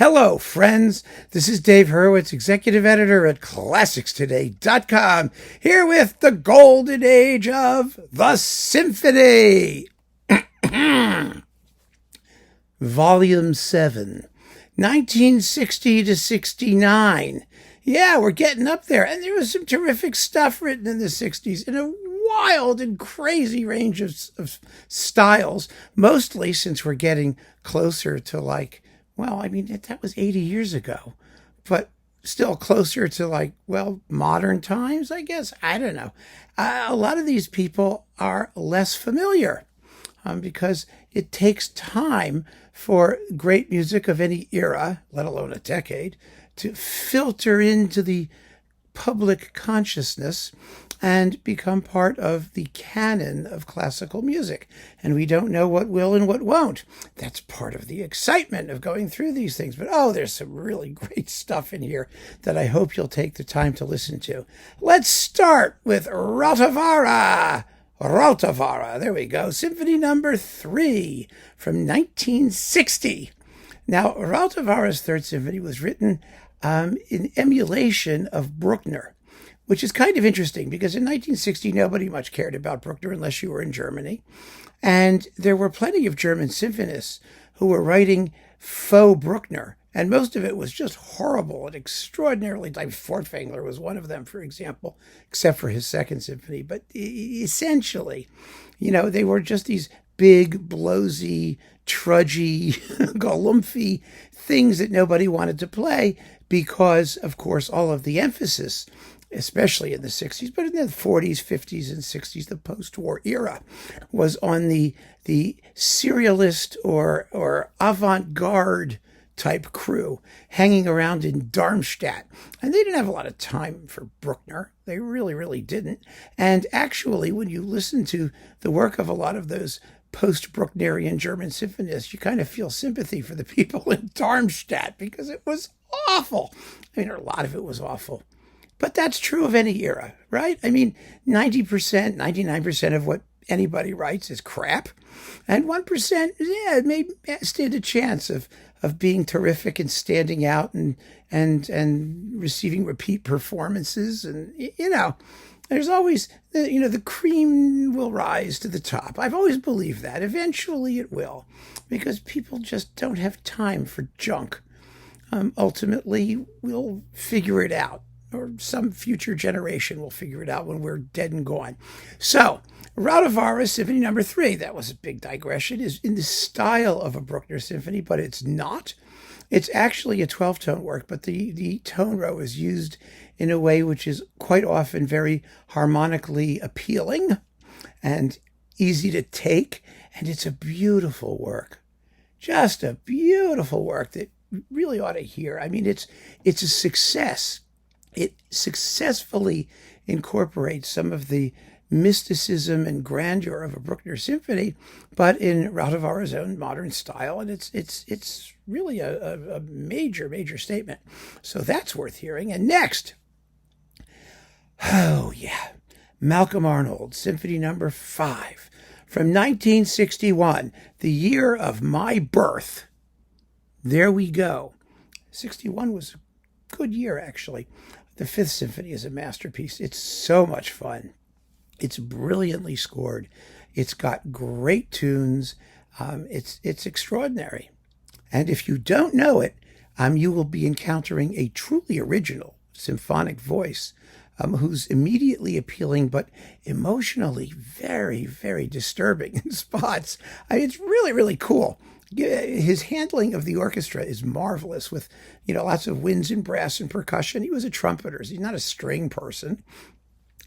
Hello, friends. This is Dave Hurwitz, executive editor at ClassicsToday.com, here with the golden age of the symphony. Volume 7, 1960 to 69. Yeah, we're getting up there. And there was some terrific stuff written in the 60s in a wild and crazy range of styles, mostly since we're getting closer to that was 80 years ago, but still closer to modern times, I guess. I don't know. A lot of these people are less familiar because it takes time for great music of any era, let alone a decade, to filter into the public consciousness and become part of the canon of classical music. And we don't know what will and what won't. That's part of the excitement of going through these things. But there's some really great stuff in here that I hope you'll take the time to listen to. Let's start with Rautavaara, there we go. Symphony No. 3 from 1960. Now, Rautavaara's Third Symphony was written in emulation of Bruckner, which is kind of interesting because in 1960, nobody much cared about Bruckner unless you were in Germany. And there were plenty of German symphonists who were writing faux Bruckner. And most of it was just horrible and extraordinarily, like Furtwängler was one of them, for example, except for his second symphony. But essentially, they were just these big, blowsy, trudgy, galumphy things that nobody wanted to play because, of course, all of the emphasis, especially in the 60s, but in the 40s, 50s, and 60s, the post-war era, was on the serialist or avant-garde type crew hanging around in Darmstadt. And they didn't have a lot of time for Bruckner. They really, really didn't. And actually, when you listen to the work of a lot of those post-Brucknerian German symphonists, you kind of feel sympathy for the people in Darmstadt because it was awful. A lot of it was awful. But that's true of any era, right? 90%, 99% of what anybody writes is crap. And 1%, it may stand a chance of being terrific and standing out and receiving repeat performances. And, there's always, the cream will rise to the top. I've always believed that. Eventually it will, because people just don't have time for junk. Ultimately, we'll figure it out, or some future generation will figure it out when we're dead and gone. So, Rautavaara Symphony No. 3, that was a big digression, is in the style of a Bruckner symphony, but it's not. It's actually a 12-tone work, but the tone row is used in a way which is quite often very harmonically appealing and easy to take, and it's a beautiful work. Just a beautiful work that really ought to hear. It's a success. It successfully incorporates some of the mysticism and grandeur of a Bruckner symphony, but in Rautavaara's own modern style, and it's really a major, major statement. So that's worth hearing. And next, Malcolm Arnold, Symphony No. 5 from 1961, the year of my birth. There we go. 61 was a good year, actually. The Fifth Symphony is a masterpiece. It's so much fun. It's brilliantly scored. It's got great tunes. It's extraordinary. And if you don't know it, you will be encountering a truly original symphonic voice who's immediately appealing, but emotionally very, very disturbing in spots. It's really, really cool. His handling of the orchestra is marvelous with, lots of winds and brass and percussion. He was a trumpeter. He's not a string person.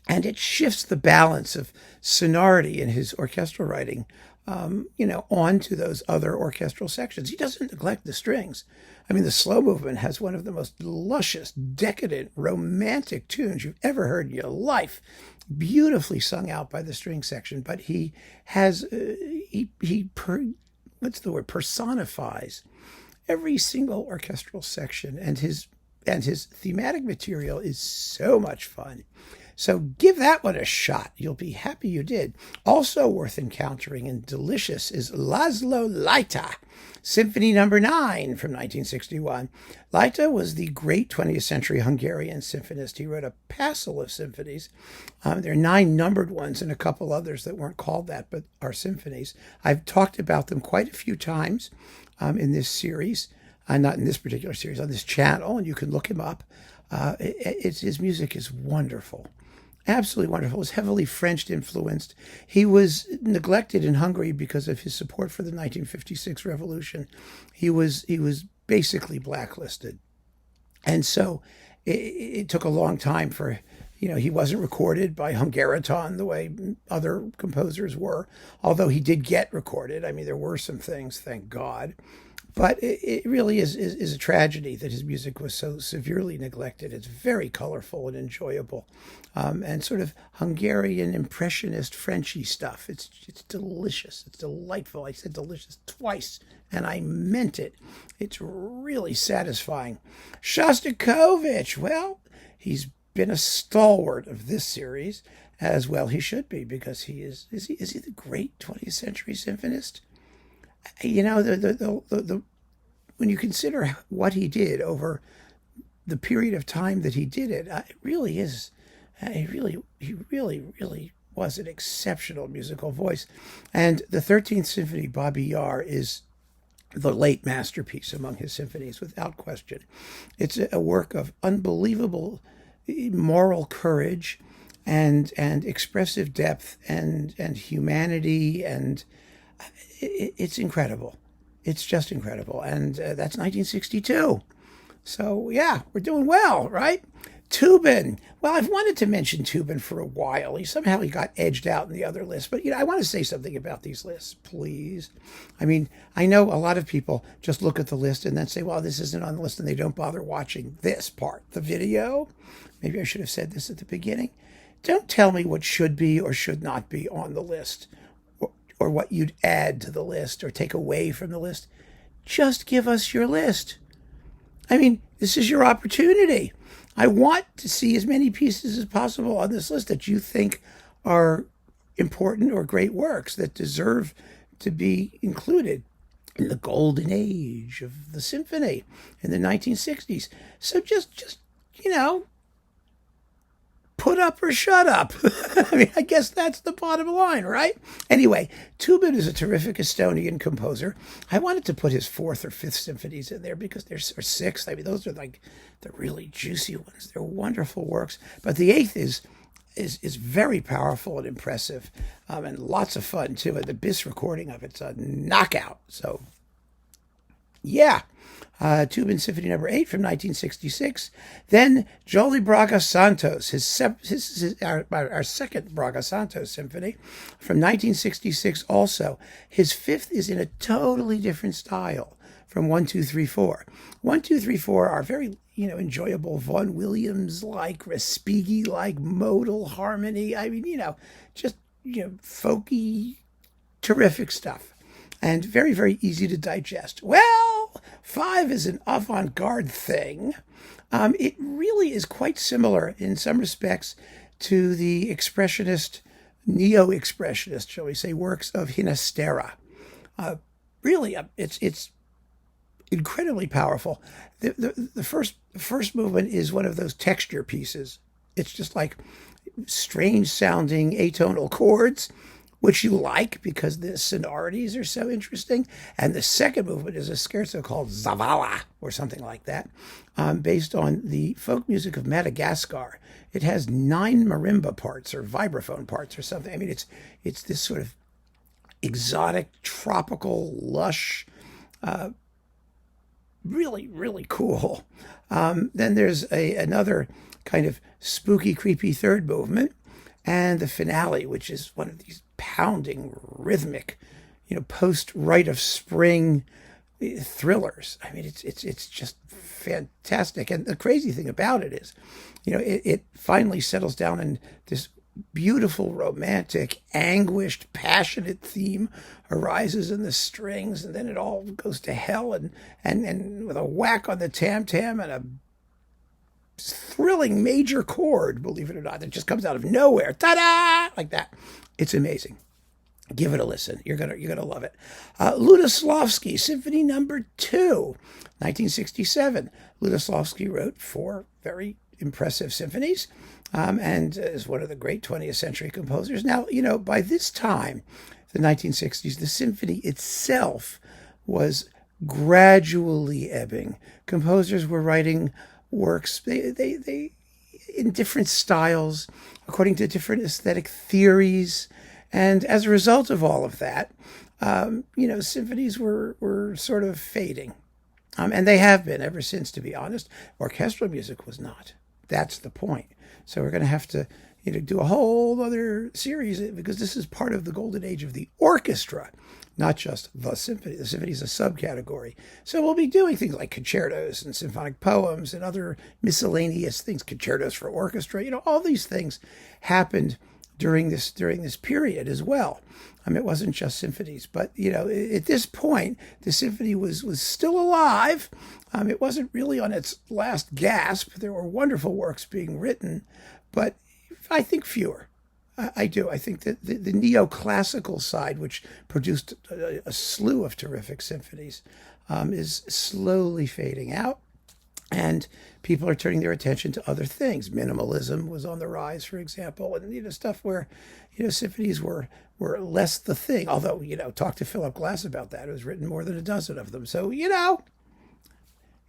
And it shifts the balance of sonority in his orchestral writing, onto those other orchestral sections. He doesn't neglect the strings. The slow movement has one of the most luscious, decadent, romantic tunes you've ever heard in your life, beautifully sung out by the string section. But he has, personifies every single orchestral section, and his thematic material is so much fun. So give that one a shot. You'll be happy you did. Also worth encountering and delicious is Lajtha Symphony No. 9 from 1961. Lajtha was the great 20th century Hungarian symphonist. He wrote a passel of symphonies. There are 9 numbered ones and a couple others that weren't called that, but are symphonies. I've talked about them quite a few times in this series. Not in this particular series, on this channel, and you can look him up. His music is wonderful. Absolutely wonderful. It was heavily French influenced. He was neglected in Hungary because of his support for the 1956 revolution. He was basically blacklisted. And so it took a long time for, he wasn't recorded by Hungariton the way other composers were, although he did get recorded. I mean, there were some things, thank God. But it really is a tragedy that his music was so severely neglected. It's very colorful and enjoyable, and sort of Hungarian impressionist Frenchy stuff. It's delicious. It's delightful. I said delicious twice, and I meant it. It's really satisfying. Shostakovich, well, he's been a stalwart of this series, as well he should be, because he is he the great 20th century symphonist? When you consider what he did over the period of time that he did it, it really is. He really was an exceptional musical voice. And the 13th Symphony, Babi is the late masterpiece among his symphonies, without question. It's a work of unbelievable moral courage and expressive depth and humanity, and it's incredible. It's just incredible. And that's 1962. So, yeah, we're doing well, right? Tubin. Well, I've wanted to mention Tubin for a while. He got edged out in the other lists. But, I want to say something about these lists, please. I mean, I know a lot of people just look at the list and then say, well, this isn't on the list, and they don't bother watching this part, the video. Maybe I should have said this at the beginning. Don't tell me what should be or should not be on the list, or what you'd add to the list or take away from the list. Just give us your list. I mean, this is your opportunity. I want to see as many pieces as possible on this list that you think are important or great works that deserve to be included in the golden age of the symphony in the 1960s. So just put up or shut up. I mean, I guess that's the bottom line, right? Anyway, Tubin is a terrific Estonian composer. I wanted to put his 4th or 5th symphonies in there because there's 6th. I mean, those are like the really juicy ones. They're wonderful works. But the 8th is very powerful and impressive, and lots of fun too. And the Bis recording of it's a knockout. So, yeah. Tubin Symphony No. 8 from 1966. Then Jolly Braga Santos, our second Braga Santos symphony from 1966 also. His 5th is in a totally different style from 1, 2, 3, 4. 1, 2, 3, 4 are very, enjoyable Vaughan Williams-like, Respighi-like modal harmony. I mean, just, folky, terrific stuff. And very, very easy to digest. Well, 5 is an avant-garde thing. It really is quite similar in some respects to the expressionist, neo-expressionist, shall we say, works of Hinastera. Really, it's incredibly powerful. The first movement is one of those texture pieces. It's just like strange-sounding atonal chords, which you like because the sonorities are so interesting. And the second movement is a scherzo called Zavala, or something like that, based on the folk music of Madagascar. It has 9 marimba parts or vibraphone parts or something. I mean, it's this sort of exotic, tropical, lush, really, really cool. Then there's another kind of spooky, creepy third movement, and the finale, which is one of these pounding, rhythmic, post-Rite of Spring thrillers. I mean, it's just fantastic. And the crazy thing about it is, it finally settles down in this beautiful, romantic, anguished, passionate theme arises in the strings, and then it all goes to hell, and with a whack on the tam-tam and a thrilling major chord, believe it or not, that just comes out of nowhere. Ta-da! Like that. It's amazing. Give it a listen. You're gonna love it. Lutoslawski, Symphony No. 2, 1967. Lutoslawski wrote 4 very impressive symphonies, and is one of the great 20th century composers. Now, by this time, the 1960s, the symphony itself was gradually ebbing. Composers were writing works they in different styles, according to different aesthetic theories. And as a result of all of that, symphonies were sort of fading. And they have been ever since, to be honest. Orchestral music was not. That's the point. So we're going to have to do a whole other series, because this is part of the golden age of the orchestra, not just the symphony. The symphony is a subcategory. So we'll be doing things like concertos and symphonic poems and other miscellaneous things, concertos for orchestra. All these things happened during this period as well. It wasn't just symphonies, but at this point, the symphony was still alive. It wasn't really on its last gasp. There were wonderful works being written, but I think fewer. I do. I think that the neoclassical side, which produced a slew of terrific symphonies, is slowly fading out. And people are turning their attention to other things. Minimalism was on the rise, for example, and stuff where symphonies were less the thing. Although talk to Philip Glass about that. It was written more than a dozen of them. So you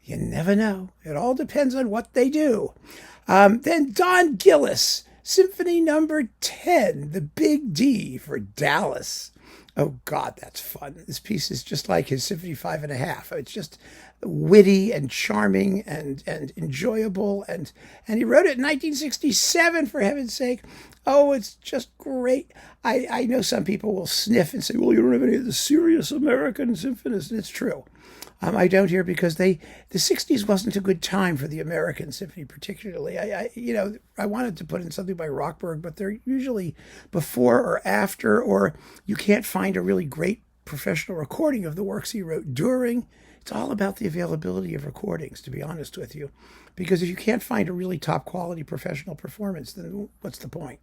never know. It all depends on what they do. Then Don Gillis, Symphony No. 10, the Big D for Dallas. Oh, God, that's fun. This piece is just like his Symphony 5.5. It's just witty and charming and enjoyable. And he wrote it in 1967, for heaven's sake. Oh, it's just great. I know some people will sniff and say, well, you don't have any of the serious American symphonies. And it's true. I don't here because the 60s wasn't a good time for the American symphony, particularly. I wanted to put in something by Rockberg, but they're usually before or after, or you can't find a really great professional recording of the works he wrote during. It's all about the availability of recordings, to be honest with you, because if you can't find a really top quality professional performance, then what's the point?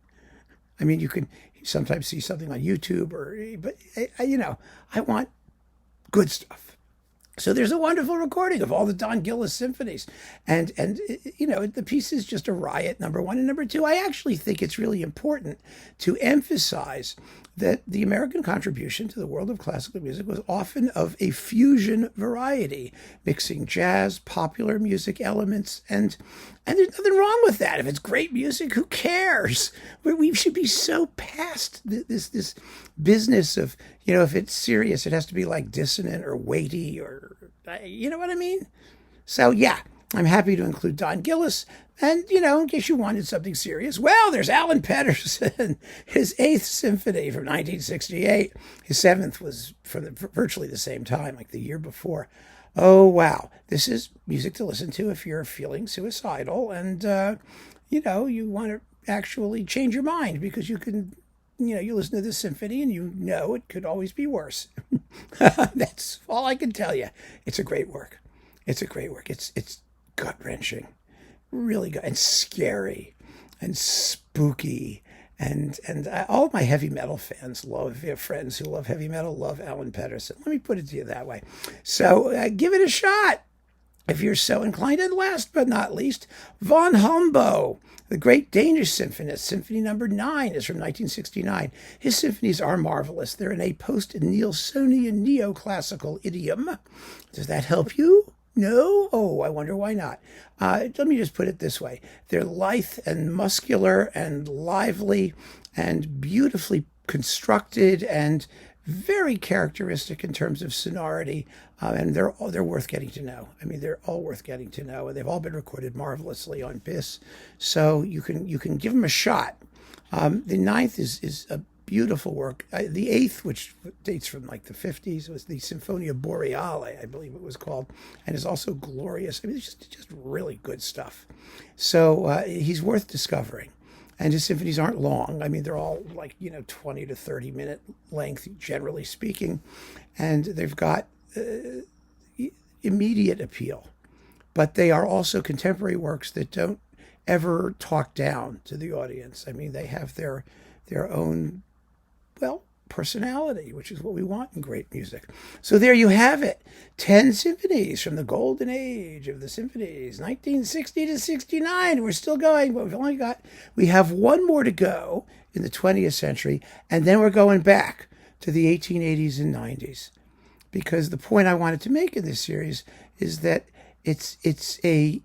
You can sometimes see something on YouTube, but I want good stuff. So there's a wonderful recording of all the Don Gillis symphonies. And the piece is just a riot, number one. And number two, I actually think it's really important to emphasize that the American contribution to the world of classical music was often of a fusion variety, mixing jazz, popular music elements, and there's nothing wrong with that. If it's great music, who cares? We should be so past this business of, if it's serious, it has to be like dissonant or weighty, or, you know what I mean? So, yeah, I'm happy to include Don Gillis. And, in case you wanted something serious, well, there's Allan Pettersson, his 8th Symphony from 1968. His 7th was from virtually the same time, like the year before. Oh, wow. This is music to listen to if you're feeling suicidal and, you want to actually change your mind, because you can, you listen to this symphony and it could always be worse. That's all I can tell you. It's a great work. It's gut-wrenching. Really good and scary and spooky, and all of my heavy metal fans friends who love heavy metal love Allan Pettersson. Let me put it to you that way. So give it a shot if you're so inclined. And last but not least, Vagn Holmboe, the great Danish symphonist. Symphony No. 9 is from 1969. His symphonies are marvelous. They're in a post-Nielsonian neoclassical idiom. Does that help you? No? Oh, I wonder why not. Let me just put it this way. They're lithe and muscular and lively and beautifully constructed and very characteristic in terms of sonority. And they're worth getting to know. They're all worth getting to know. And they've all been recorded marvelously on BIS. So you can give them a shot. The 9th is a beautiful work. The 8th, which dates from like the 50s, was the Symphonia Boreale, I believe it was called, and is also glorious. It's just really good stuff. So he's worth discovering. And his symphonies aren't long. They're all like, 20 to 30 minute length, generally speaking. And they've got immediate appeal. But they are also contemporary works that don't ever talk down to the audience. I mean, they have their own, well, personality, which is what we want in great music. So there you have it. 10 symphonies from the golden age of the symphonies, 1960 to 69. We're still going, but we have one more to go in the 20th century, and then we're going back to the 1880s and 90s. Because the point I wanted to make in this series is that it's a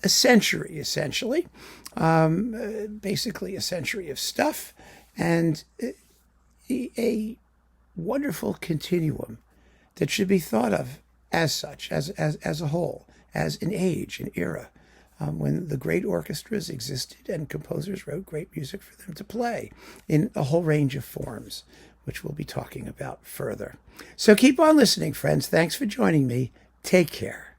century, essentially, basically a century of stuff, and a wonderful continuum that should be thought of as such, as a whole, as an age, an era, when the great orchestras existed and composers wrote great music for them to play in a whole range of forms, which we'll be talking about further. So keep on listening, friends. Thanks for joining me. Take care.